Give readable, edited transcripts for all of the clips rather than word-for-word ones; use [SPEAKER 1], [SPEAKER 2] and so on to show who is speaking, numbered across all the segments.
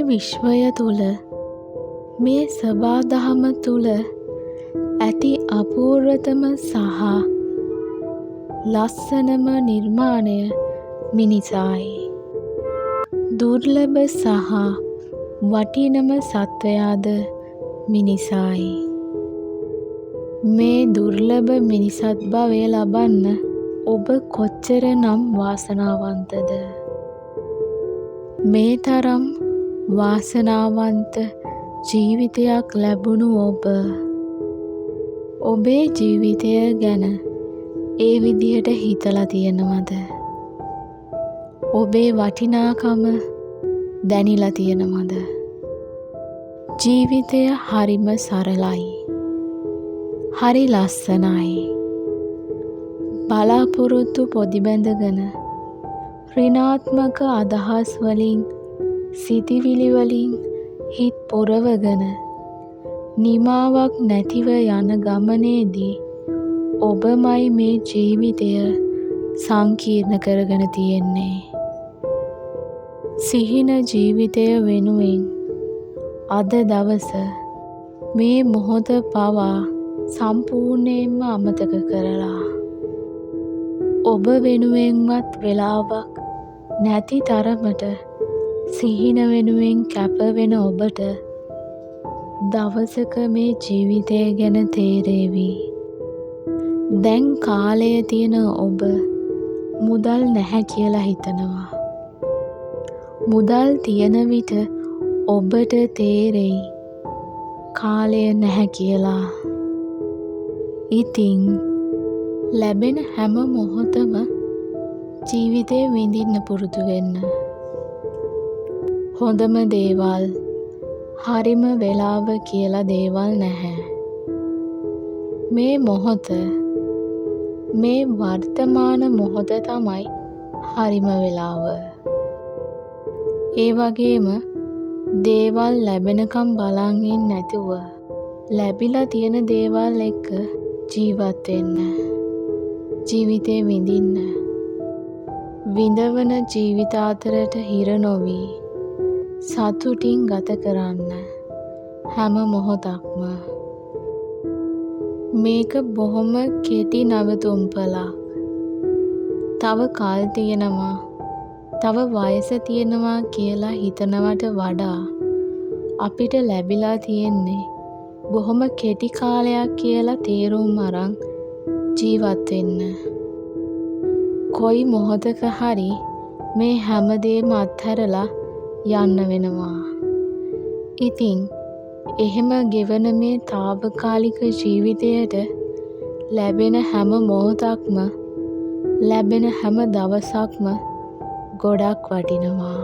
[SPEAKER 1] විශ්වය තුළ මේ සබාදහම තුළ ඇති අපූර්වතම සහ ලස්සනම නිර්මාණය මිනිසායි. දුර්ලභ සහ වටිනම සත්වයාද මිනිසායි. මේ දුර්ලභ මිනිසත් භවය ලබන්න ඔබ කොච්චර නම් වාසනාවන්තද? මේ තරම් වාසනාවන්ත ජීවිතයක් ලැබුණු ඔබේ ජීවිතය ගැන ඒ විදිහට හිතලා තියෙනවද? ඔබේ වටිනාකම දැනිලා තියෙනවද? ජීවිතය හරිම සරලයි. හරි ලස්සනයි. බලාපොරොත්තු පොදි බැඳගෙන ඍණාත්මක අදහස් වලින් සිතිවිලි වලින් හිත් පොරවගෙන නිමාවක් නැතිව යන ගමනේදී ඔබමයි මේ ජීවිතය සංකීර්ණ කරගෙන තියෙන්නේ. සිහින ජීවිතය වෙනුවෙන් අද දවස මේ මොහොත පවා සම්පූර්ණයෙන්ම අමතක කරලා ඔබ වෙනුවෙන්වත් වෙලාවක් නැති තරමට සිහින වෙනුවෙන් කැප වෙන ඔබට දවසක මේ ජීවිතය ගැන තේරේවි. දැන් කාලය තියෙන ඔබ මුදල් නැහැ කියලා හිතනවා. මුදල් තියෙන විට ඔබට තේරෙයි කාලය නැහැ කියලා. ඉතින් ලැබෙන හැම මොහොතම ජීවිතේ විඳින්න පුරුදු වෙන්න. හොඳම දේවල්, හරිම වෙලාව කියලා දේවල් නැහැ. මේ මොහොත, මේ වර්තමාන මොහොත තමයි හරිම වෙලාව. ඒ වගේම දේවල් ලැබෙනකම් බලන් ඉන්නේ නැතුව ලැබිලා තියෙන දේවල් එක්ක ජීවත් වෙන්න. ජීවිතේ විඳින්න. විඳවන ජීවිත අතරට හිර නොවි සතුටින් ගත කරන්න හැම මොහොතක්ම. මේක බොහොම කෙටි නවතුම්පලක්. තව කල් තියෙනවා, තව වයස තියෙනවා කියලා හිතනවට වඩා අපිට ලැබිලා තියෙන්නේ බොහොම කෙටි කාලයක් කියලා තේරුම් අරන් ජීවත් වෙන්න. කොයි මොහොතක හරි මේ හැමදේම අත්හැරලා යන්න වෙනවා. ඉතින් එහෙම ගෙවන මේ తాවකාලික ජීවිතයට ලැබෙන හැම මොහොතක්ම, ලැබෙන හැම දවසක්ම ගොඩක් වටිනවා.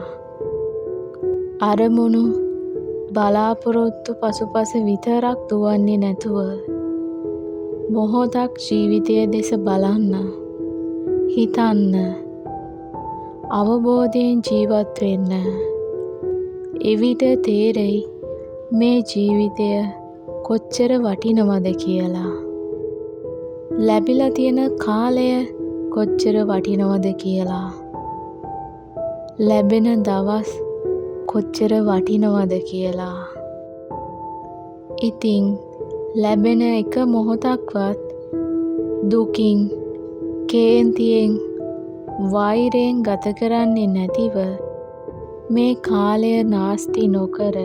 [SPEAKER 1] අරමුණු බලාපොරොත්තු පසුපස විතරක් දුවන්නේ නැතුව මොහොතක් ජීවිතය දෙස බලන්න, හිතන්න, අවබෝධයෙන් ජීවත් වෙන්න. එවිට තේරෙයි මේ ජීවිතය කොච්චර වටිනවද කියලා. ලැබිලා තියෙන කාලය කොච්චර වටිනවද කියලා. ලැබෙන දවස් කොච්චර වටිනවද කියලා. ඉතින් ලැබෙන එක මොහොතක්වත් දුකින්, කේන්තියෙන්, වෛරයෙන් ගත කරන්නේ නැතිව මේ කාලය නාස්ති නොකර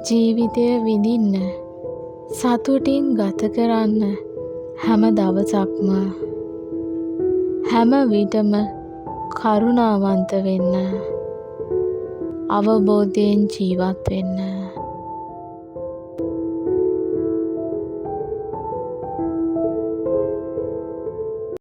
[SPEAKER 1] ජීවිතය විඳින්න, සතුටින් ගත කරන්න හැම දවසක්ම. හැම විටම කරුණාවන්ත වෙන්න, අවබෝධයෙන් ජීවත් වෙන්න.